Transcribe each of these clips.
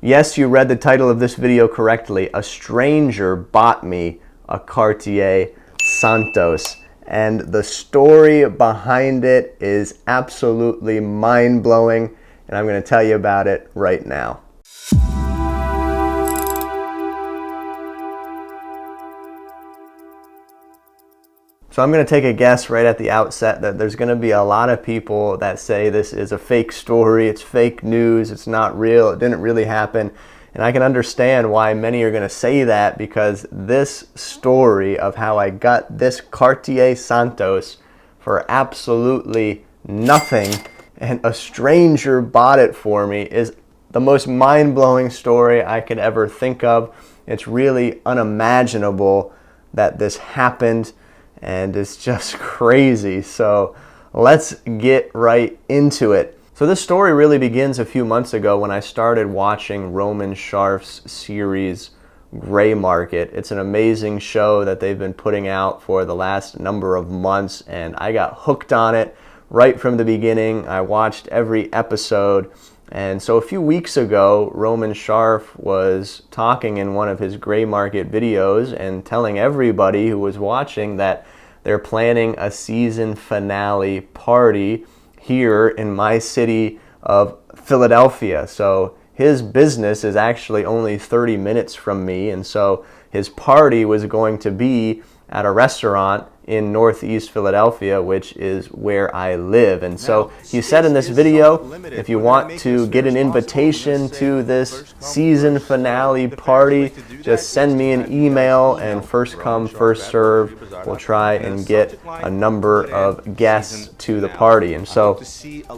Yes, you read the title of this video correctly. A stranger bought me a Cartier Santos, and the story behind it is absolutely mind-blowing, and I'm going to tell you about it right now. So I'm going to take a guess right at the outset that there's going to be a lot of people that say this is a fake story, it's fake news, it's not real, it didn't really happen. And I can understand why many are going to say that, because this story of how I got this Cartier Santos for absolutely nothing and a stranger bought it for me is the most mind-blowing story I could ever think of. It's really unimaginable that this happened, and it's just crazy. So let's get right into it. So this story really begins a few months ago when I started watching Roman Sharf's series Gray Market. It's an amazing show that they've been putting out for the last number of months, and I got hooked on it right from the beginning. I watched every episode. And so a few weeks ago, Roman Sharf was talking in one of his Gray Market videos and telling everybody who was watching that they're planning a season finale party here in my city of Philadelphia. So his business is actually only 30 minutes from me, and so his party was going to be at a restaurant in Northeast Philadelphia, which is where I live. And so he said in this video, if you want to get an invitation to this season finale party, just send me an email, and first come, first serve. We'll try and get a number of guests to the party. And so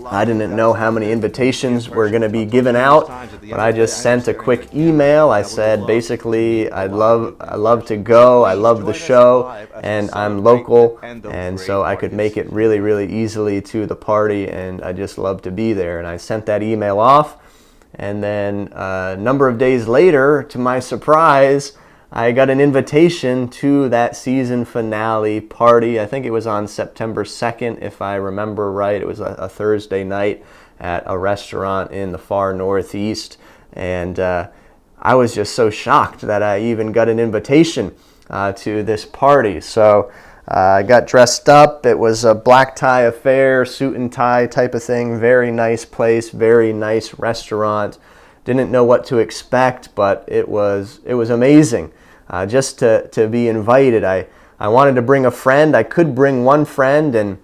I didn't know how many invitations were going to be given out, but I just sent a quick email. I said basically I'd love to go. I love the show, and I'm local, and so I could make it really easily to the party, and I just love to be there. And I sent that email off, and then a number of days later, to my surprise, I got an invitation to that season finale party. I think it was on September 2nd, if I remember right. It was a Thursday night at a restaurant in the far Northeast, and I was just so shocked that I even got an invitation to this party. So I got dressed up. It was a black tie affair, suit and tie type of thing. Very nice place, very nice restaurant. Didn't know what to expect, but it was amazing just to be invited. I wanted to bring a friend. I could bring one friend, and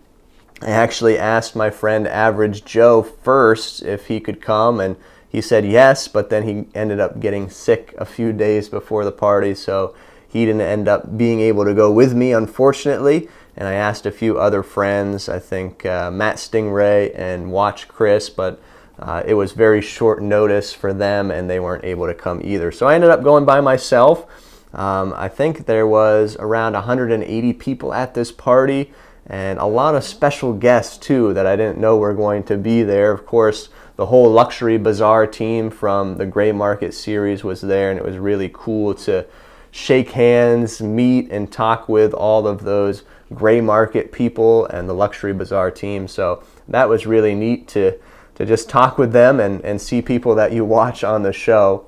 I actually asked my friend Average Joe first if he could come, and he said yes, but then he ended up getting sick a few days before the party, so he didn't end up being able to go with me, unfortunately. And I asked a few other friends, I think Matt Stingray and Watch Chris, but it was very short notice for them, and they weren't able to come either. So I ended up going by myself. I think there was around 180 people at this party, and a lot of special guests too that I didn't know were going to be there. Of course, the whole Luxury Bazaar team from the Gray Market series was there, and it was really cool to shake hands, meet, and talk with all of those Gray Market people and the Luxury Bazaar team. So that was really neat to just talk with them and see people that you watch on the show.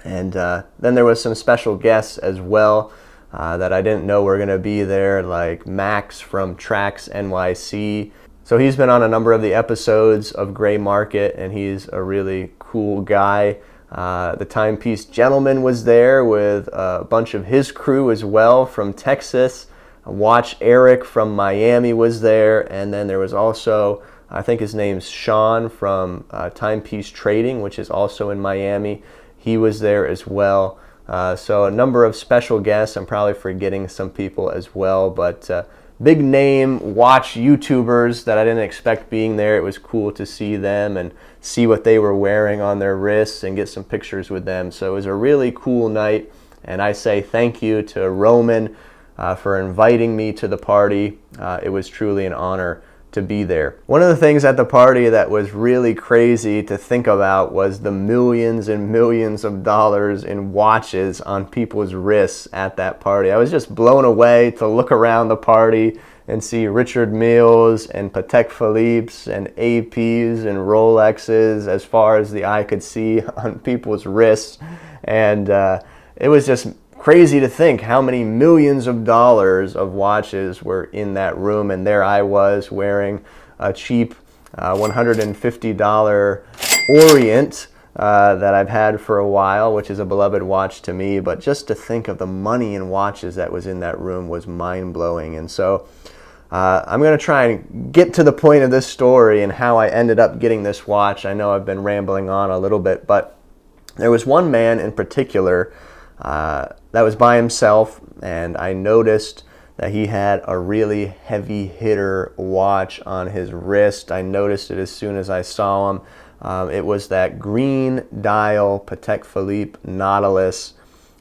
And then there was some special guests as well that I didn't know were going to be there, like Max from Tracks NYC. So he's been on a number of the episodes of Gray Market, and he's a really cool guy. The Timepiece Gentleman was there with a bunch of his crew as well from Texas. Watch Eric from Miami was there, and then there was also, I think his name's Sean from Timepiece Trading, which is also in Miami. He was there as well. So a number of special guests. I'm probably forgetting some people as well, but big name watch YouTubers that I didn't expect being there. It was cool to see them and see what they were wearing on their wrists and get some pictures with them. So it was a really cool night, and I say thank you to Roman for inviting me to the party. It was truly an honor to be there. One of the things at the party that was really crazy to think about was the millions and millions of dollars in watches on people's wrists at that party. I was just blown away to look around the party and see Richard Milles and Patek Philippe's and AP's and Rolex's as far as the eye could see on people's wrists. And it was just crazy to think how many millions of dollars of watches were in that room, and there I was wearing a cheap $150 Orient that I've had for a while, which is a beloved watch to me. But just to think of the money in watches that was in that room was mind-blowing. And so I'm going to try and get to the point of this story and how I ended up getting this watch. I know I've been rambling on a little bit, but there was one man in particular that was by himself, and I noticed that he had a really heavy hitter watch on his wrist. I noticed it as soon as I saw him. It was that green dial Patek Philippe Nautilus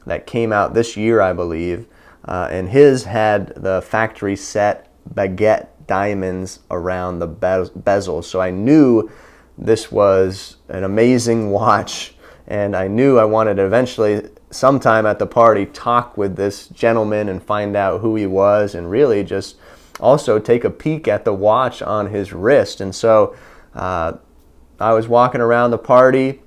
that came out this year, I believe, and his had the factory set baguette diamonds around the bezel. So I knew this was an amazing watch, and I knew I wanted to eventually, sometime at the party, talk with this gentleman and find out who he was, and really just also take a peek at the watch on his wrist. And so I was walking around the party,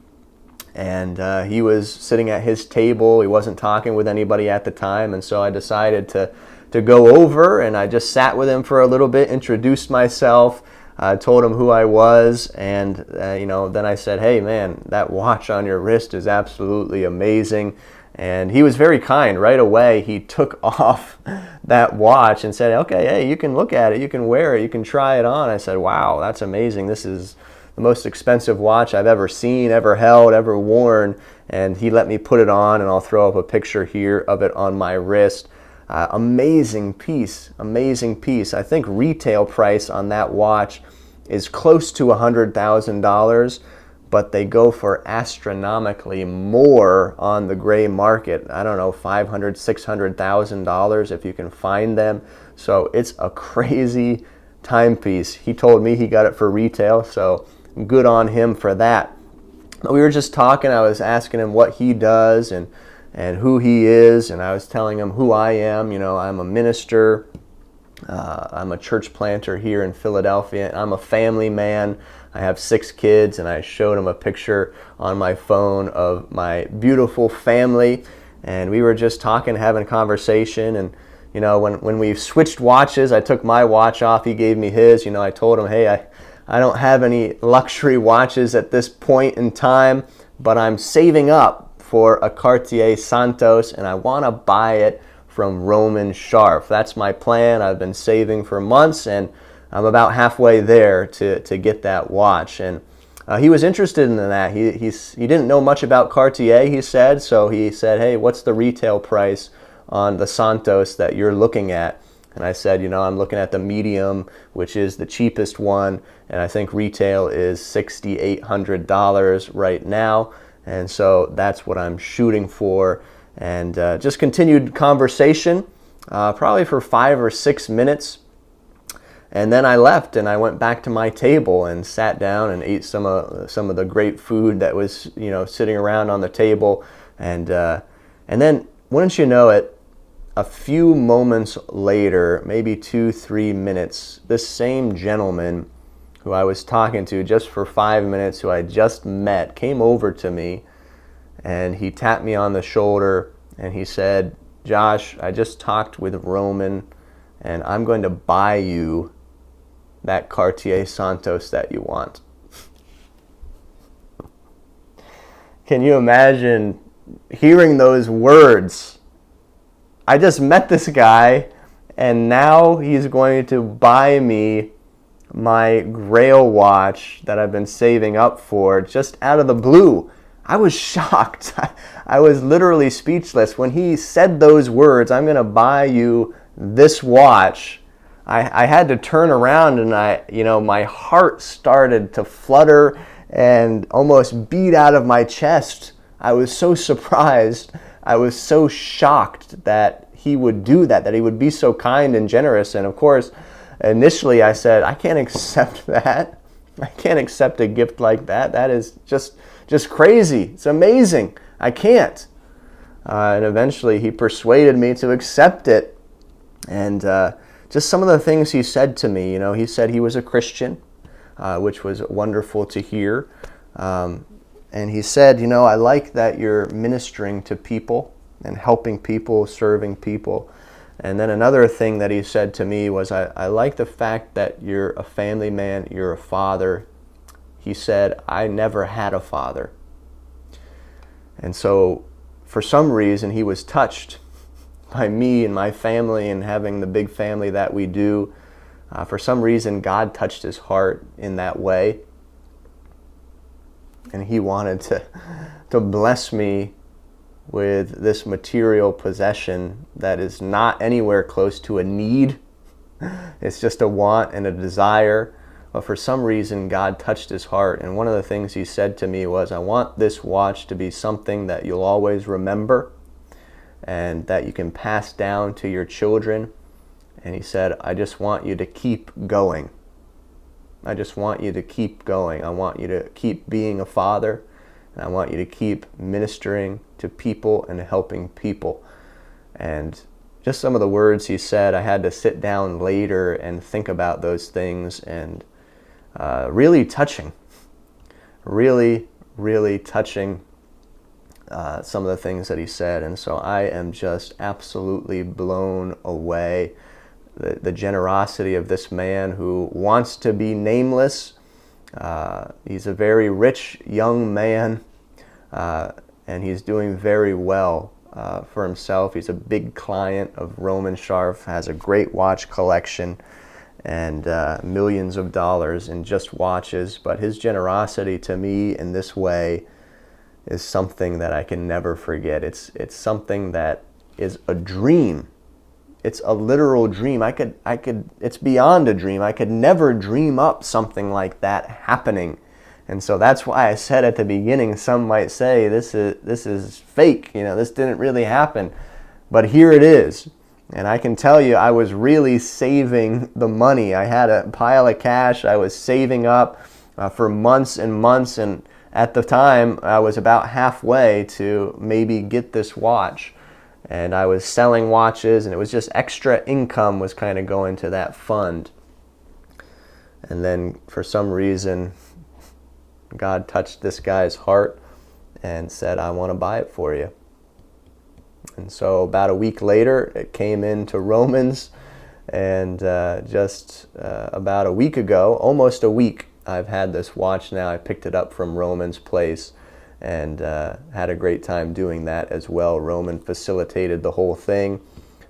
and he was sitting at his table. He wasn't talking with anybody at the time, and so I decided to go over, and I just sat with him for a little bit, introduced myself, told him who I was, and then I said, "Hey man, that watch on your wrist is absolutely amazing." And he was very kind. Right away, he took off that watch and said, "Okay, hey, you can look at it, you can wear it, you can try it on." I said, "Wow, that's amazing. This is the most expensive watch I've ever seen, ever held, ever worn." And he let me put it on, and I'll throw up a picture here of it on my wrist. Amazing piece, amazing piece. I think retail price on that watch is close to $100,000, but they go for astronomically more on the gray market. I don't know, $500,000, $600,000 if you can find them. So it's a crazy timepiece. He told me he got it for retail, so good on him for that. But we were just talking. I was asking him what he does and who he is, and I was telling him who I am. I'm a minister. I'm a church planter here in Philadelphia. I'm a family man. I have 6 kids, and I showed him a picture on my phone of my beautiful family, and we were just talking, having a conversation. And when we switched watches, I took my watch off, he gave me his. I told him, "Hey, I don't have any luxury watches at this point in time, but I'm saving up for a Cartier Santos, and I want to buy it from Roman Sharf. That's my plan. I've been saving for months, and I'm about halfway there to get that watch." And he was interested in that. He didn't know much about Cartier, he said, so he said, "Hey, what's the retail price on the Santos that you're looking at?" And I said, "I'm looking at the medium, which is the cheapest one, and I think retail is $6,800 right now. And so that's what I'm shooting for." And just continued conversation, probably for 5 or 6 minutes. And then I left, and I went back to my table and sat down and ate some of the great food that was sitting around on the table. And then, wouldn't you know it, a few moments later, maybe 2-3 minutes, this same gentleman who I was talking to just for 5 minutes, who I just met, came over to me, and he tapped me on the shoulder, and he said, "Josh, I just talked with Roman, and I'm going to buy you that Cartier Santos that you want." Can you imagine hearing those words? I just met this guy, and now he's going to buy me my Grail watch that I've been saving up for, just out of the blue. I was shocked. I was literally speechless. When he said those words, "I'm going to buy you this watch," I had to turn around, and my heart started to flutter and almost beat out of my chest. I was so surprised. I was so shocked that he would do that he would be so kind and generous. And of course, initially I said, I can't accept that. I can't accept a gift like that. That is just crazy. It's amazing. I can't. And eventually he persuaded me to accept it. And just some of the things he said to me, he said he was a Christian, which was wonderful to hear. And he said, I like that you're ministering to people and helping people, serving people. And then another thing that he said to me was, I like the fact that you're a family man, you're a father. He said, I never had a father. And so for some reason, he was touched by me and my family and having the big family that we do. For some reason, God touched his heart in that way. And he wanted to bless me with this material possession that is not anywhere close to a need. It's just a want and a desire. But for some reason, God touched his heart. And one of the things he said to me was, I want this watch to be something that you'll always remember and that you can pass down to your children. And he said, I just want you to keep going. I just want you to keep going. I want you to keep being a father. And I want you to keep ministering to people and helping people. And just some of the words he said, I had to sit down later and think about those things, and really touching. Really, really touching some of the things that he said. And so I am just absolutely blown away. The generosity of this man who wants to be nameless. He's a very rich young man, and he's doing very well for himself. He's a big client of Roman Scharf, has a great watch collection, and millions of dollars in just watches. But his generosity to me in this way is something that I can never forget. It's something that is a dream. It's a literal dream. It's beyond a dream. I could never dream up something like that happening. And so that's why I said at the beginning, some might say this is fake. This didn't really happen. But here it is. And I can tell you, I was really saving the money. I had a pile of cash. I was saving up for months and months. And at the time, I was about halfway to maybe get this watch. And I was selling watches, and it was just extra income was kind of going to that fund. And then for some reason, God touched this guy's heart and said, I want to buy it for you. And so about a week later, it came into Romans, and just about a week ago, almost a week, I've had this watch now. I picked it up from Roman's place and had a great time doing that as well. Roman facilitated the whole thing.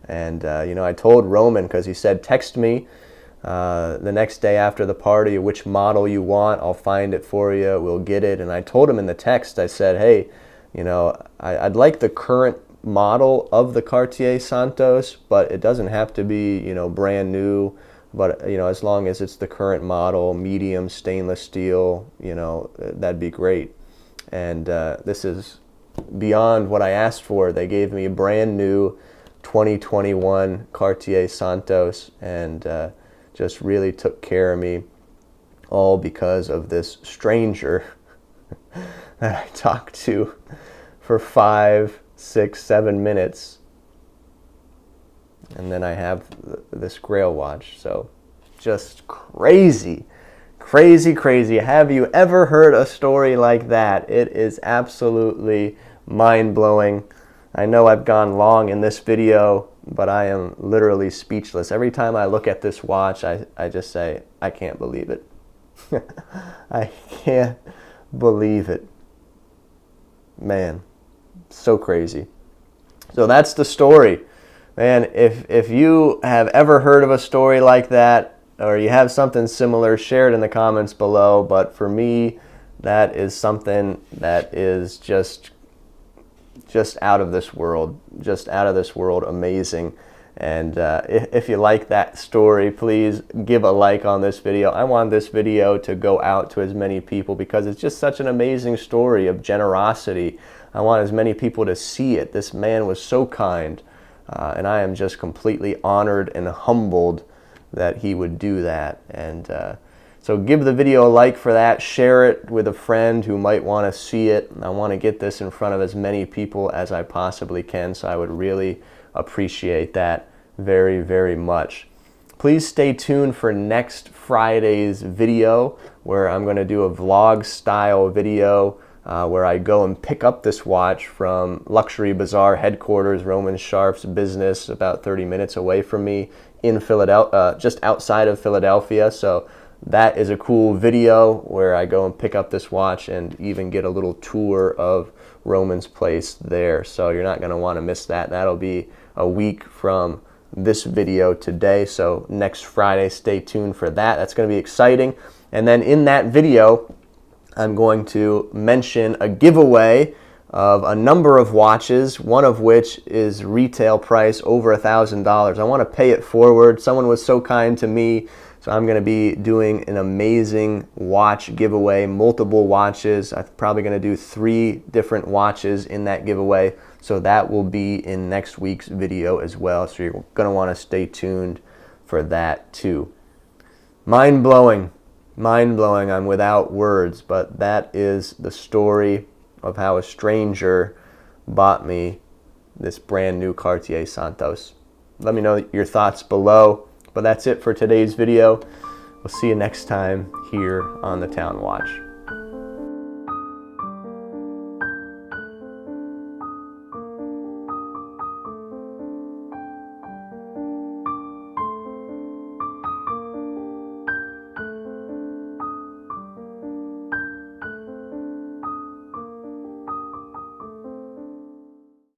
And, I told Roman, because he said, text me the next day after the party which model you want. I'll find it for you. We'll get it. And I told him in the text, I said, hey, I'd like the current model of the Cartier Santos, but it doesn't have to be, brand new. But, as long as it's the current model, medium stainless steel, that'd be great. And this is beyond what I asked for. They gave me a brand new 2021 Cartier Santos, and just really took care of me, all because of this stranger that I talked to for 5, 6, 7 minutes. And then I have this Grail watch. So just crazy. Crazy, crazy. Have you ever heard a story like that? It is absolutely mind-blowing. I know I've gone long in this video, but I am literally speechless. Every time I look at this watch, I just say, I can't believe it. I can't believe it. Man, so crazy. So that's the story. Man, if you have ever heard of a story like that, or you have something similar, share it in the comments below. But for me, that is something that is just out of this world, amazing. And if you like that story, please give a like on this video. I want this video to go out to as many people because it's just such an amazing story of generosity. I want as many people to see it. This man was so kind, and I am just completely honored and humbled that he would do that. And so give the video a like for that, share it with a friend who might want to see it. I want to get this in front of as many people as I possibly can, so I would really appreciate that very, very much. Please stay tuned for next Friday's video, where I'm going to do a vlog style video where I go and pick up this watch from Luxury Bazaar headquarters, Roman Sharf's business, about 30 minutes away from me in Philadelphia, just outside of Philadelphia. So that is a cool video where I go and pick up this watch and even get a little tour of Roman's place there. So you're not going to want to miss that. That'll be a week from this video today. So next Friday, stay tuned for that. That's going to be exciting. And then in that video, I'm going to mention a giveaway of a number of watches, one of which is retail price over $1,000. I want to pay it forward. Someone was so kind to me, so I'm going to be doing an amazing watch giveaway, multiple watches. I'm probably going to do 3 different watches in that giveaway, so that will be in next week's video as well. So you're going to want to stay tuned for that too. Mind-blowing. Mind-blowing. I'm without words, but that is the story of how a stranger bought me this brand new Cartier Santos. Let me know your thoughts below, but that's it for today's video. We'll see you next time here on the Town Watch.